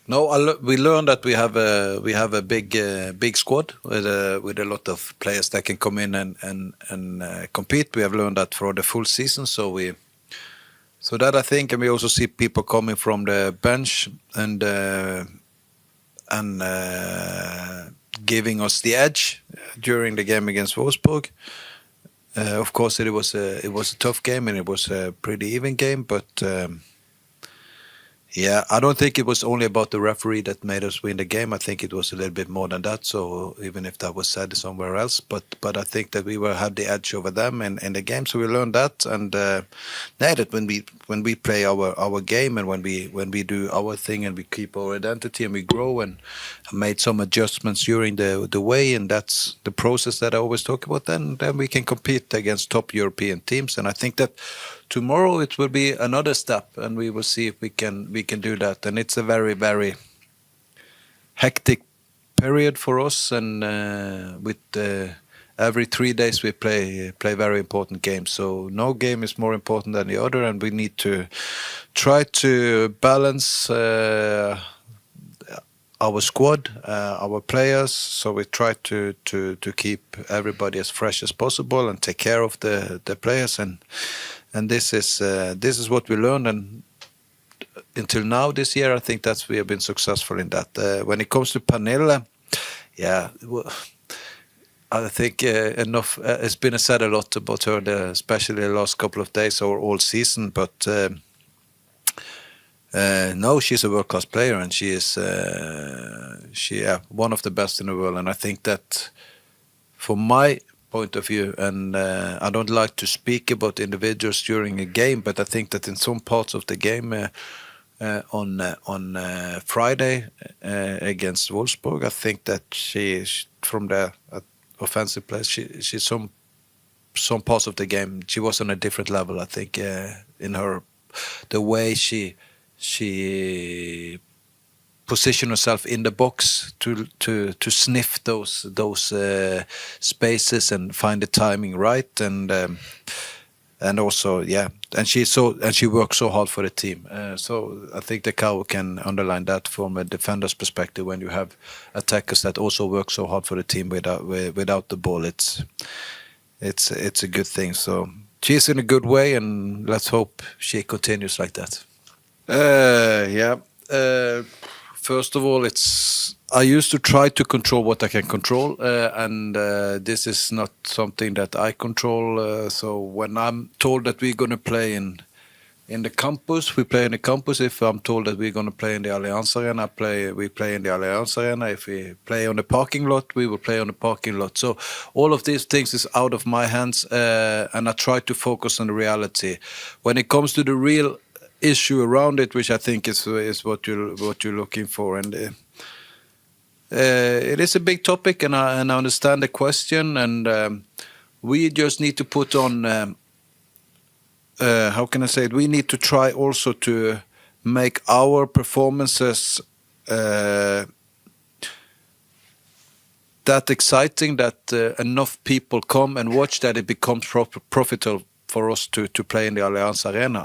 No, we learned that we have a big squad with a lot of players that can come in and compete. We have learned that for the full season, so that I think, and we also see people coming from the bench and giving us the edge during the game against Wolfsburg. Of course, it was a tough game and it was a pretty even game, but. Yeah, I don't think it was only about the referee that made us win the game. I think it was a little bit more than that. So even if that was said somewhere else, but I think that we had the edge over them in the game. So we learned that, and now that when we play our game and when we do our thing and we keep our identity and we grow and made some adjustments during the way, and that's the process that I always talk about. Then we can compete against top European teams, and I think that. Tomorrow it will be another step, and we will see if we can do that. And it's a very, very hectic period for us. And with every 3 days we play very important games. So no game is more important than the other, and we need to try to balance our squad, our players. So we try to keep everybody as fresh as possible and take care of the players and this is what we learned, and until now this year, I think we have been successful in that. When it comes to Pernille, yeah, I think enough. It's been said a lot about her, especially the last couple of days or all season. But no, she's a world-class player, and she is one of the best in the world. And I think that, for my point of view, and I don't like to speak about individuals during a game, but I think that in some parts of the game on Friday against Wolfsburg, I think that she from the offensive play, she some parts of the game she was on a different level. I think in the way she position herself in the box to sniff those spaces and find the timing right, and also and she works so hard for the team. So I think the cow can underline that from a defender's perspective. When you have attackers that also work so hard for the team without the ball, it's a good thing. So she's in a good way, and let's hope she continues like that. First of all, I used to try to control what I can control, and this is not something that I control. So when I'm told that we're going to play in the campus, we play in the campus. If I'm told that we're going to play in the Allianz Arena, we play in the Allianz Arena. If we play on the parking lot, we will play on the parking lot. So all of these things is out of my hands, and I try to focus on the reality. When it comes to the real issue around it, which I think is what you're looking for, and it is a big topic, and I understand the question, and we just need to put on how can I say it? We need to try also to make our performances that exciting that enough people come and watch, that it becomes profitable for us to play in the Allianz Arena,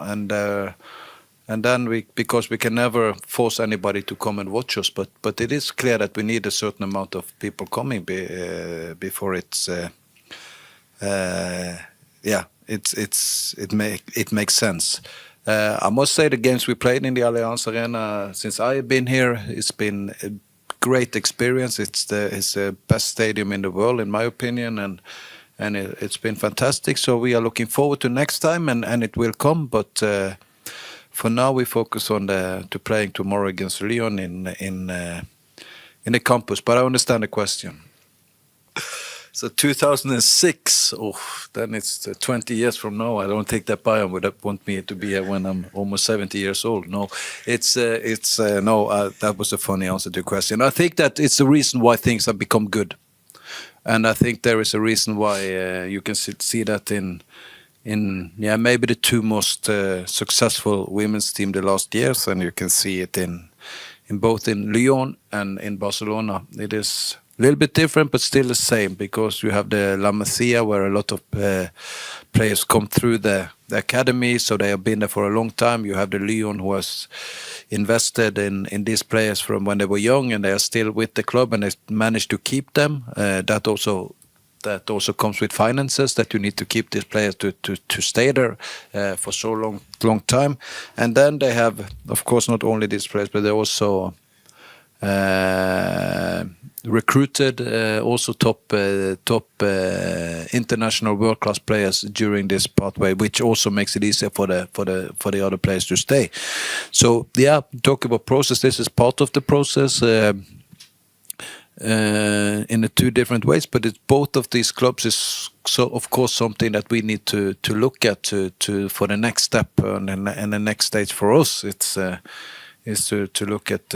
and then because we can never force anybody to come and watch us, but it is clear that we need a certain amount of people coming before it makes sense. I must say the games we played in the Allianz Arena since I have been here, it's been a great experience. It's the best stadium in the world, in my opinion, and it's been fantastic. So we are looking forward to next time, and it will come. But for now, we focus on to playing tomorrow against Lyon in the campus. But I understand the question. So 2006, then it's 20 years from now. I don't think that Bayern would want me to be here when I'm almost 70 years old. No, that was a funny answer to the question. I think that it's the reason why things have become good. And I think there is a reason why you can see that in maybe the two most successful women's team the last years, and you can see it in both in Lyon and in Barcelona. It is a little bit different, but still the same, because you have the La Masia, where a lot of players come through the the academy, so they have been there for a long time. You have the Lyon who has invested in these players from when they were young, and they are still with the club, and they managed to keep them. That also comes with finances, that you need to keep these players to stay there for so long time. And then they have, of course, not only these players, but they also recruited also top international world-class players during this pathway, which also makes it easier for the other players to stay. So yeah, talk about process. This is part of the process. In the two different ways, but both of these clubs is so of course something that we need to look at to for the next step and the next stage for us. It's is to look at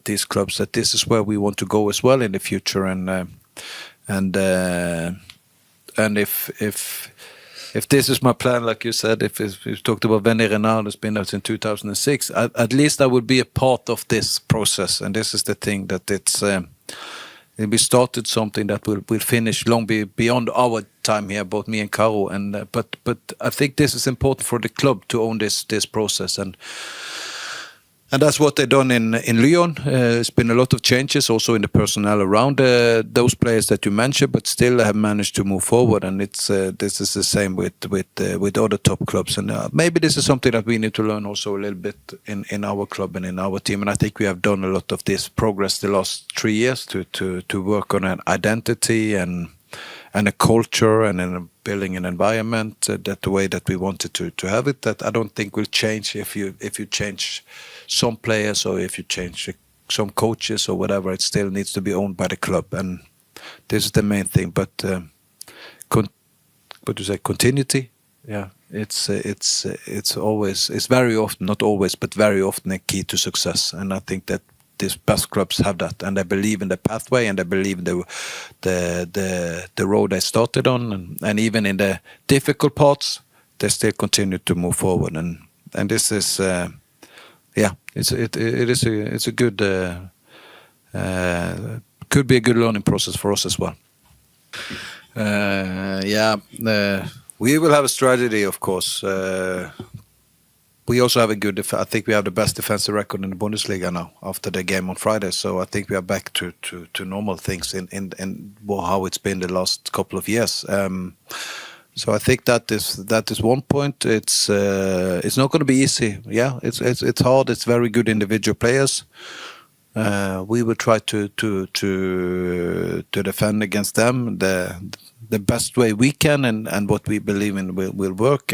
these clubs, that this is where we want to go as well in the future, and if this is my plan, like you said, if you talked about Venny Renard has been there since 2006, at least I would be a part of this process. And this is the thing, that we started something that will finish long beyond our time here, both me and Karo. And but I think this is important for the club to own this process, and that's what they've done in Lyon. It's been a lot of changes also in the personnel around those players that you mentioned, but still have managed to move forward. And it's this is the same with other top clubs. And maybe this is something that we need to learn also a little bit in our club and in our team. And I think we have done a lot of this progress the last 3 years to work on an identity and a culture and in building an environment that the way that we wanted to have it. That I don't think will change if you change some players, or if you change some coaches or whatever. It still needs to be owned by the club, and this is the main thing. But what do you say? Continuity. Yeah, it's always, it's very often, not always, but very often a key to success. And I think that these best clubs have that, and they believe in the pathway, and they believe in the road they started on, and even in the difficult parts, they still continue to move forward. And this is. Yeah, it's a good could be a good learning process for us as well. We will have a strategy, of course. We also have a good. I think we have the best defensive record in the Bundesliga now after the game on Friday. So I think we are back to normal things in how it's been the last couple of years. So I think that is one point. It's not going to be easy. Yeah, it's hard. It's very good individual players. We will try to defend against them the best way we can, and what we believe in will work.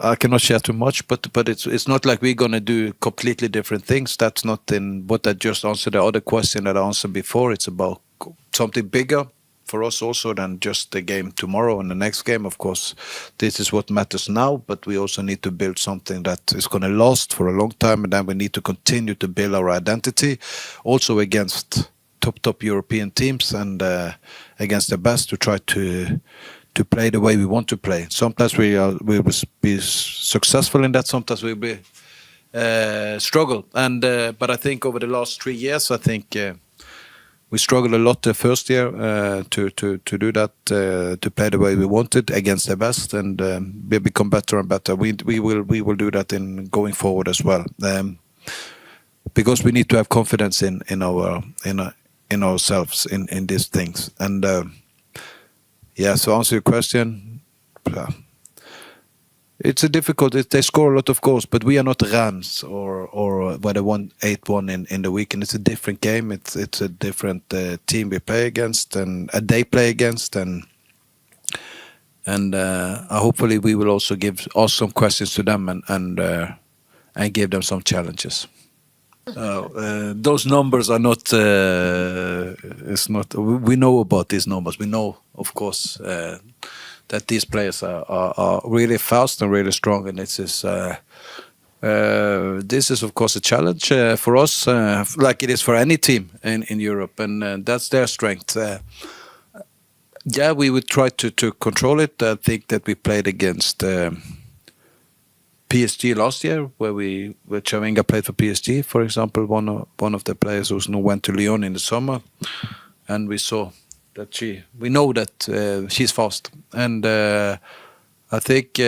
I cannot share too much, but it's not like we're gonna do completely different things. That's not in what I just answered. The other question that I answered before, it's about something bigger for us also than just the game tomorrow and the next game. Of course, this is what matters now, but we also need to build something that is going to last for a long time, and then we need to continue to build our identity, also against top European teams and against the best, to try to play the way we want to play. Sometimes we will be successful in that. Sometimes we will struggle. But I think over the last 3 years, I think we struggled a lot the first year to do that, to play the way we wanted against the best, and we become better and better. We will do that in going forward as well, because we need to have confidence in ourselves in these things. And so answer your question. It's a difficult. They score a lot of goals, but we are not Rams or where they won 8-1 in the weekend. It's a different game. It's a different team we play against, and they play against, and hopefully we will also ask some questions to them and give them some challenges. Those numbers are not. It's not. We know about these numbers. We know, of course, that these players are really fast and really strong, and this is of course a challenge for us, like it is for any team in Europe, and that's their strength. We would try to control it. I think that we played against PSG last year, where Chavinga played for PSG, for example. One of the players who went to Lyon in the summer, and we saw we know that she's fast, and I think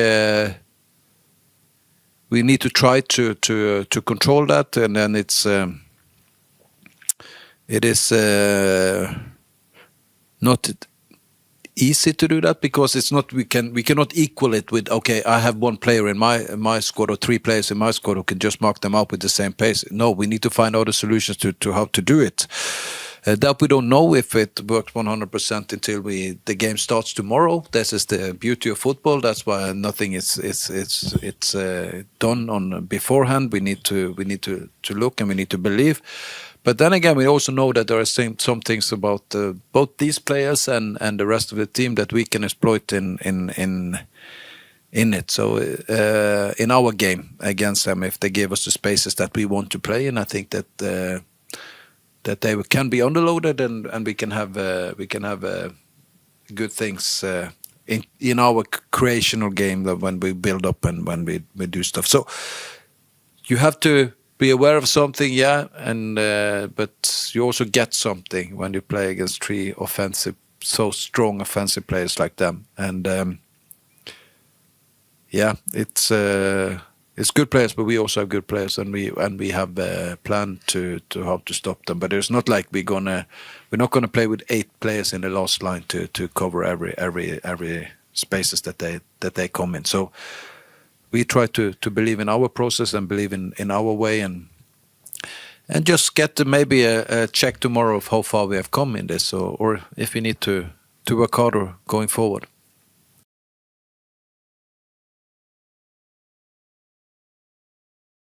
we need to try to control that, and then it is not easy to do that, because it's not we cannot equal it with, okay, I have one player in my squad or 3 players in my squad who can just mark them out with the same pace. No, we need to find other solutions to how to do it. That we don't know if it works 100% until the game starts tomorrow. This is the beauty of football. That's why nothing is done on beforehand. We need to look, and we need to believe. But then again, we also know that there are some things about both these players and the rest of the team that we can exploit in it. So in our game against them, if they give us the spaces that we want to play in, I think that they can be underloaded, and we can have good things in our creational game when we build up and when we do stuff. So you have to be aware of something, yeah, and but you also get something when you play against 3 so strong offensive players like them. And yeah, it's good players, but we also have good players, and we have a plan to how to stop them. But it's not like we're not gonna play with 8 players in the last line to cover every spaces that they come in. So we try to believe in our process and believe in our way, and just get maybe a check tomorrow of how far we have come in this, or if we need to work harder going forward.